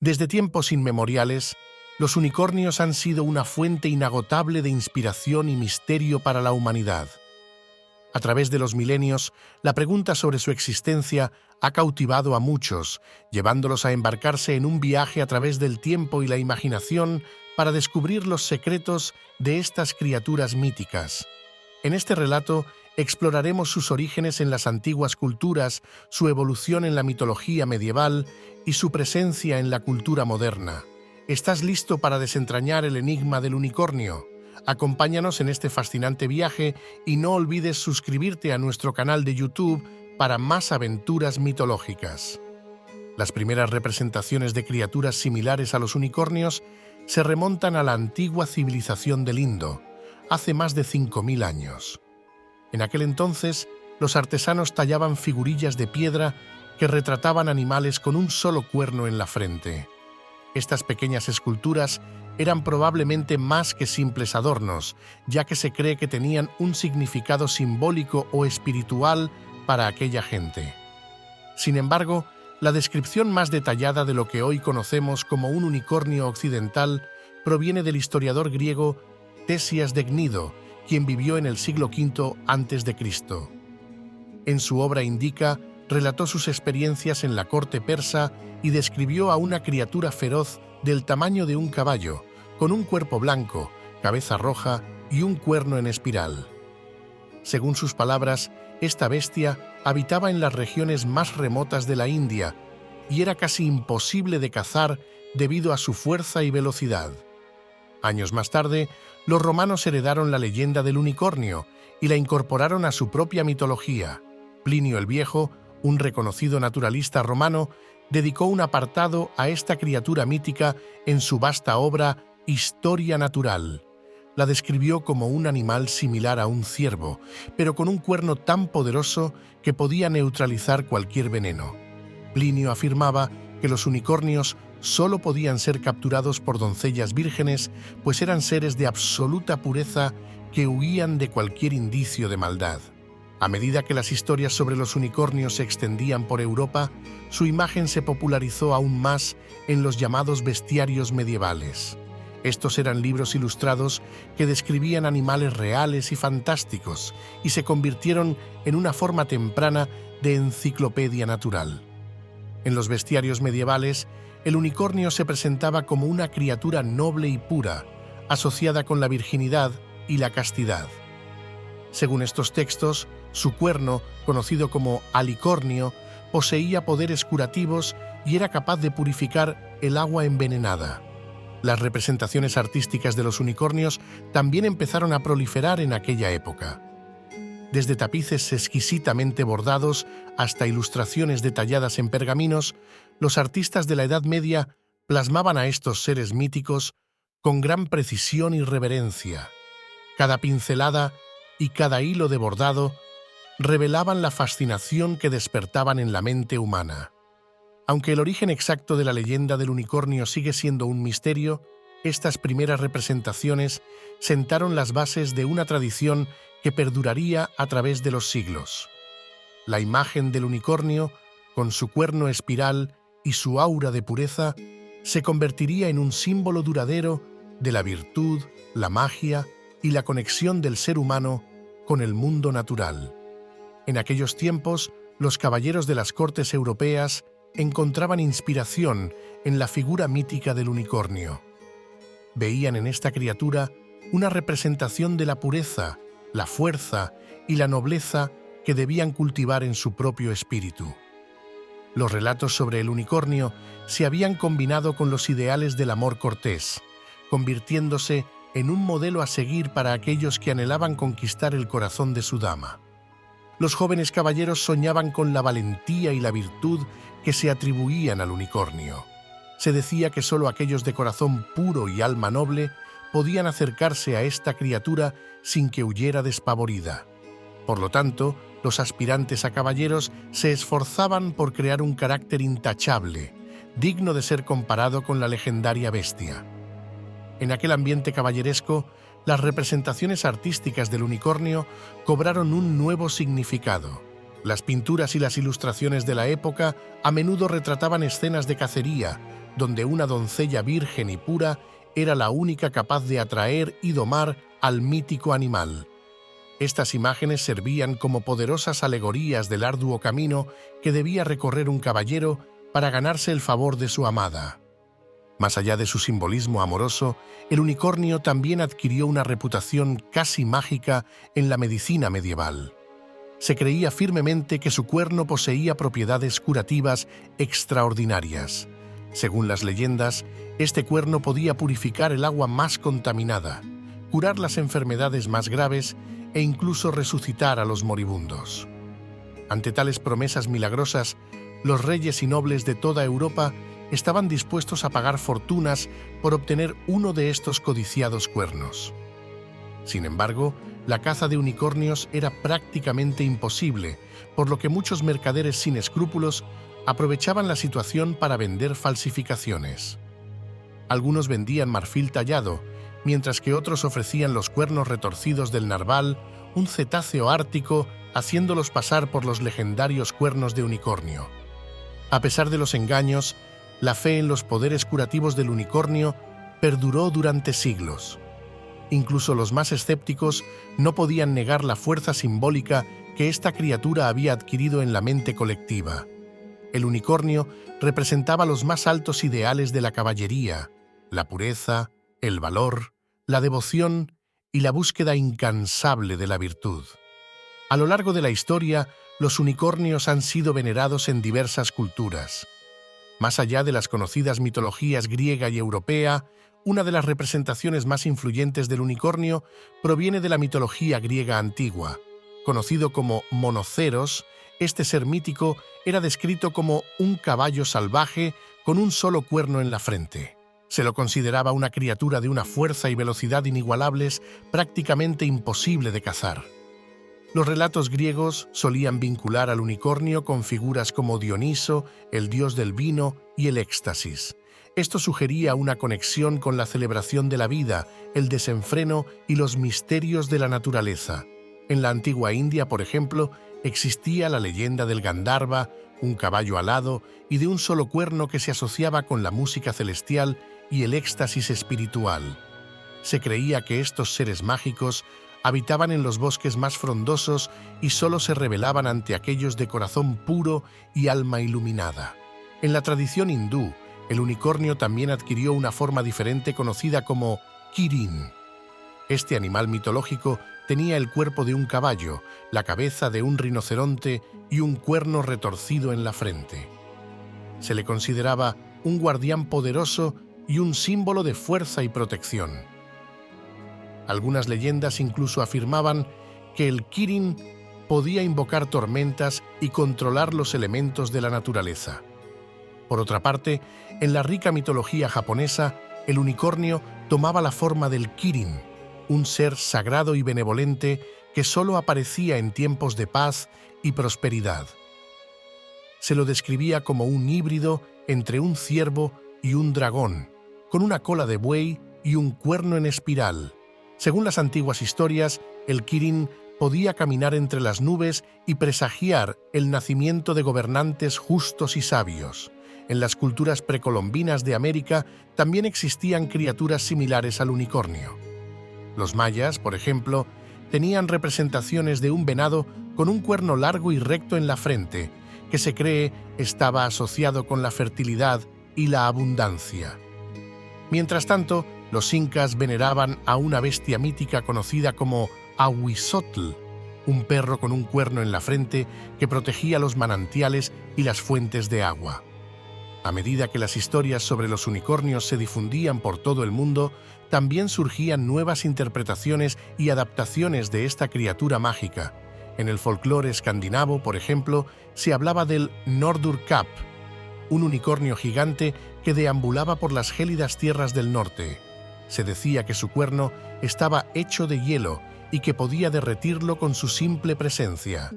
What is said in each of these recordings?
Desde tiempos inmemoriales, los unicornios han sido una fuente inagotable de inspiración y misterio para la humanidad. A través de los milenios, la pregunta sobre su existencia ha cautivado a muchos, llevándolos a embarcarse en un viaje a través del tiempo y la imaginación para descubrir los secretos de estas criaturas míticas. En este relato, exploraremos sus orígenes en las antiguas culturas, su evolución en la mitología medieval y su presencia en la cultura moderna. ¿Estás listo para desentrañar el enigma del unicornio? Acompáñanos en este fascinante viaje y no olvides suscribirte a nuestro canal de YouTube para más aventuras mitológicas. Las primeras representaciones de criaturas similares a los unicornios se remontan a la antigua civilización del Indo, hace más de 5000 años. En aquel entonces, los artesanos tallaban figurillas de piedra que retrataban animales con un solo cuerno en la frente. Estas pequeñas esculturas eran probablemente más que simples adornos, ya que se cree que tenían un significado simbólico o espiritual para aquella gente. Sin embargo, la descripción más detallada de lo que hoy conocemos como un unicornio occidental proviene del historiador griego Ctesias de Gnido, quien vivió en el siglo V a.C. En su obra Indica, relató sus experiencias en la corte persa y describió a una criatura feroz del tamaño de un caballo, con un cuerpo blanco, cabeza roja y un cuerno en espiral. Según sus palabras, esta bestia habitaba en las regiones más remotas de la India y era casi imposible de cazar debido a su fuerza y velocidad. Años más tarde, los romanos heredaron la leyenda del unicornio y la incorporaron a su propia mitología. Plinio el Viejo, un reconocido naturalista romano, dedicó un apartado a esta criatura mítica en su vasta obra Historia Natural. La describió como un animal similar a un ciervo, pero con un cuerno tan poderoso que podía neutralizar cualquier veneno. Plinio afirmaba que los unicornios solo podían ser capturados por doncellas vírgenes, pues eran seres de absoluta pureza que huían de cualquier indicio de maldad. A medida que las historias sobre los unicornios se extendían por Europa, su imagen se popularizó aún más en los llamados bestiarios medievales. Estos eran libros ilustrados que describían animales reales y fantásticos y se convirtieron en una forma temprana de enciclopedia natural. En los bestiarios medievales, el unicornio se presentaba como una criatura noble y pura, asociada con la virginidad y la castidad. Según estos textos, su cuerno, conocido como alicornio, poseía poderes curativos y era capaz de purificar el agua envenenada. Las representaciones artísticas de los unicornios también empezaron a proliferar en aquella época. Desde tapices exquisitamente bordados hasta ilustraciones detalladas en pergaminos, los artistas de la Edad Media plasmaban a estos seres míticos con gran precisión y reverencia. Cada pincelada y cada hilo de bordado revelaban la fascinación que despertaban en la mente humana. Aunque el origen exacto de la leyenda del unicornio sigue siendo un misterio, estas primeras representaciones sentaron las bases de una tradición que perduraría a través de los siglos. La imagen del unicornio, con su cuerno espiral y su aura de pureza, se convertiría en un símbolo duradero de la virtud, la magia y la conexión del ser humano con el mundo natural. En aquellos tiempos, los caballeros de las cortes europeas encontraban inspiración en la figura mítica del unicornio. Veían en esta criatura una representación de la pureza, la fuerza y la nobleza que debían cultivar en su propio espíritu. Los relatos sobre el unicornio se habían combinado con los ideales del amor cortés, convirtiéndose en un modelo a seguir para aquellos que anhelaban conquistar el corazón de su dama. Los jóvenes caballeros soñaban con la valentía y la virtud que se atribuían al unicornio. Se decía que solo aquellos de corazón puro y alma noble podían acercarse a esta criatura sin que huyera despavorida. Por lo tanto, los aspirantes a caballeros se esforzaban por crear un carácter intachable, digno de ser comparado con la legendaria bestia. En aquel ambiente caballeresco, las representaciones artísticas del unicornio cobraron un nuevo significado. Las pinturas y las ilustraciones de la época a menudo retrataban escenas de cacería, donde una doncella virgen y pura era la única capaz de atraer y domar al mítico animal. Estas imágenes servían como poderosas alegorías del arduo camino que debía recorrer un caballero para ganarse el favor de su amada. Más allá de su simbolismo amoroso, el unicornio también adquirió una reputación casi mágica en la medicina medieval. Se creía firmemente que su cuerno poseía propiedades curativas extraordinarias. Según las leyendas, este cuerno podía purificar el agua más contaminada, curar las enfermedades más graves e incluso resucitar a los moribundos. Ante tales promesas milagrosas, los reyes y nobles de toda Europa estaban dispuestos a pagar fortunas por obtener uno de estos codiciados cuernos. Sin embargo, la caza de unicornios era prácticamente imposible, por lo que muchos mercaderes sin escrúpulos aprovechaban la situación para vender falsificaciones. Algunos vendían marfil tallado, mientras que otros ofrecían los cuernos retorcidos del narval, un cetáceo ártico, haciéndolos pasar por los legendarios cuernos de unicornio. A pesar de los engaños, la fe en los poderes curativos del unicornio perduró durante siglos. Incluso los más escépticos no podían negar la fuerza simbólica que esta criatura había adquirido en la mente colectiva. El unicornio representaba los más altos ideales de la caballería, la pureza, el valor, la devoción y la búsqueda incansable de la virtud. A lo largo de la historia, los unicornios han sido venerados en diversas culturas. Más allá de las conocidas mitologías griega y europea, una de las representaciones más influyentes del unicornio proviene de la mitología griega antigua. Conocido como monoceros, este ser mítico era descrito como un caballo salvaje con un solo cuerno en la frente. Se lo consideraba una criatura de una fuerza y velocidad inigualables, prácticamente imposible de cazar. Los relatos griegos solían vincular al unicornio con figuras como Dioniso, el dios del vino y el éxtasis. Esto sugería una conexión con la celebración de la vida, el desenfreno y los misterios de la naturaleza. En la antigua India, por ejemplo, existía la leyenda del Gandharva, un caballo alado y de un solo cuerno que se asociaba con la música celestial y el éxtasis espiritual. Se creía que estos seres mágicos habitaban en los bosques más frondosos y solo se revelaban ante aquellos de corazón puro y alma iluminada. En la tradición hindú, el unicornio también adquirió una forma diferente conocida como Kirin. Este animal mitológico tenía el cuerpo de un caballo, la cabeza de un rinoceronte y un cuerno retorcido en la frente. Se le consideraba un guardián poderoso y un símbolo de fuerza y protección. Algunas leyendas incluso afirmaban que el Kirin podía invocar tormentas y controlar los elementos de la naturaleza. Por otra parte, en la rica mitología japonesa, el unicornio tomaba la forma del Kirin, un ser sagrado y benevolente que solo aparecía en tiempos de paz y prosperidad. Se lo describía como un híbrido entre un ciervo y un dragón, con una cola de buey y un cuerno en espiral. Según las antiguas historias, el Kirin podía caminar entre las nubes y presagiar el nacimiento de gobernantes justos y sabios. En las culturas precolombinas de América también existían criaturas similares al unicornio. Los mayas, por ejemplo, tenían representaciones de un venado con un cuerno largo y recto en la frente, que se cree estaba asociado con la fertilidad y la abundancia. Mientras tanto, los incas veneraban a una bestia mítica conocida como Ahuizotl, un perro con un cuerno en la frente que protegía los manantiales y las fuentes de agua. A medida que las historias sobre los unicornios se difundían por todo el mundo, también surgían nuevas interpretaciones y adaptaciones de esta criatura mágica. En el folclore escandinavo, por ejemplo, se hablaba del Nordur-Kapp, un unicornio gigante que deambulaba por las gélidas tierras del norte. Se decía que su cuerno estaba hecho de hielo y que podía derretirlo con su simple presencia.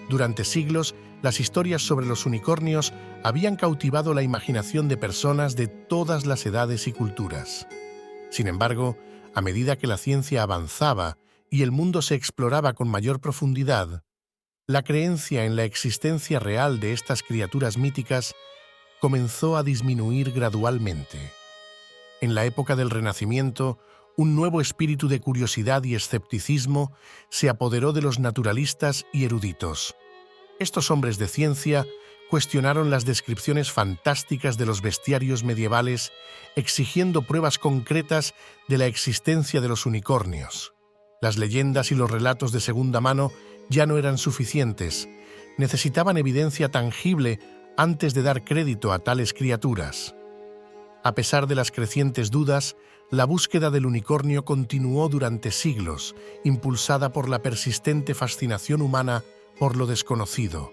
Durante siglos, las historias sobre los unicornios habían cautivado la imaginación de personas de todas las edades y culturas. Sin embargo, a medida que la ciencia avanzaba y el mundo se exploraba con mayor profundidad, la creencia en la existencia real de estas criaturas míticas comenzó a disminuir gradualmente. En la época del Renacimiento, un nuevo espíritu de curiosidad y escepticismo se apoderó de los naturalistas y eruditos. Estos hombres de ciencia cuestionaron las descripciones fantásticas de los bestiarios medievales, exigiendo pruebas concretas de la existencia de los unicornios. Las leyendas y los relatos de segunda mano ya no eran suficientes, necesitaban evidencia tangible antes de dar crédito a tales criaturas. A pesar de las crecientes dudas, la búsqueda del unicornio continuó durante siglos, impulsada por la persistente fascinación humana por lo desconocido.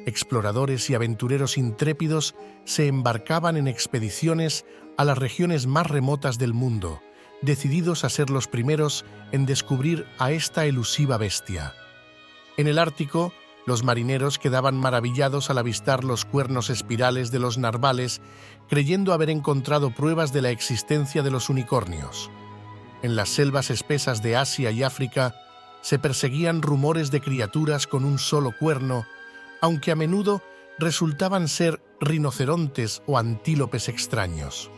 Exploradores y aventureros intrépidos se embarcaban en expediciones a las regiones más remotas del mundo, decididos a ser los primeros en descubrir a esta elusiva bestia. En el Ártico, los marineros quedaban maravillados al avistar los cuernos espirales de los narvales, creyendo haber encontrado pruebas de la existencia de los unicornios. En las selvas espesas de Asia y África se perseguían rumores de criaturas con un solo cuerno, aunque a menudo resultaban ser rinocerontes o antílopes extraños.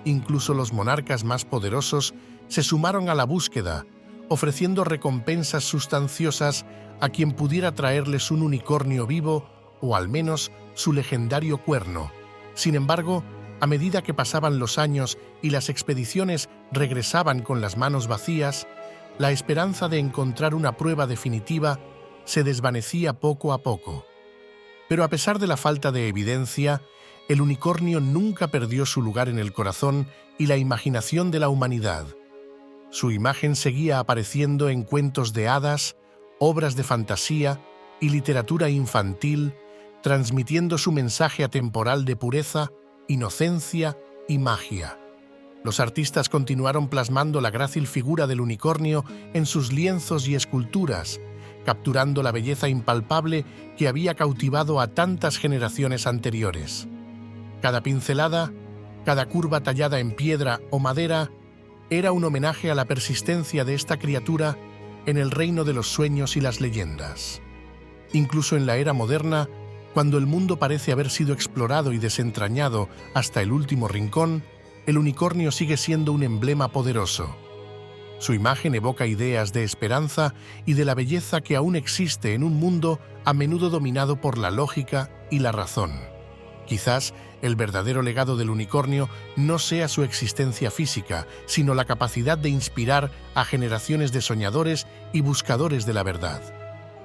Incluso los monarcas más poderosos se sumaron a la búsqueda, ofreciendo recompensas sustanciosas a quien pudiera traerles un unicornio vivo o al menos su legendario cuerno. Sin embargo, a medida que pasaban los años y las expediciones regresaban con las manos vacías, la esperanza de encontrar una prueba definitiva se desvanecía poco a poco. Pero a pesar de la falta de evidencia, el unicornio nunca perdió su lugar en el corazón y la imaginación de la humanidad. Su imagen seguía apareciendo en cuentos de hadas, obras de fantasía y literatura infantil, transmitiendo su mensaje atemporal de pureza, inocencia y magia. Los artistas continuaron plasmando la grácil figura del unicornio en sus lienzos y esculturas, capturando la belleza impalpable que había cautivado a tantas generaciones anteriores. Cada pincelada, cada curva tallada en piedra o madera, era un homenaje a la persistencia de esta criatura en el reino de los sueños y las leyendas. Incluso en la era moderna, cuando el mundo parece haber sido explorado y desentrañado hasta el último rincón, el unicornio sigue siendo un emblema poderoso. Su imagen evoca ideas de esperanza y de la belleza que aún existe en un mundo a menudo dominado por la lógica y la razón. Quizás el verdadero legado del unicornio no sea su existencia física, sino la capacidad de inspirar a generaciones de soñadores y buscadores de la verdad.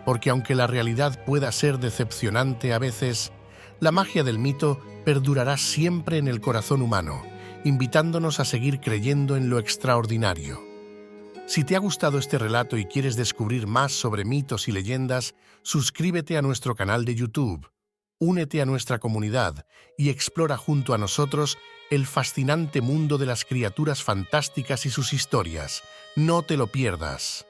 Porque aunque la realidad pueda ser decepcionante a veces, la magia del mito perdurará siempre en el corazón humano, invitándonos a seguir creyendo en lo extraordinario. Si te ha gustado este relato y quieres descubrir más sobre mitos y leyendas, suscríbete a nuestro canal de YouTube. Únete a nuestra comunidad y explora junto a nosotros el fascinante mundo de las criaturas fantásticas y sus historias. No te lo pierdas.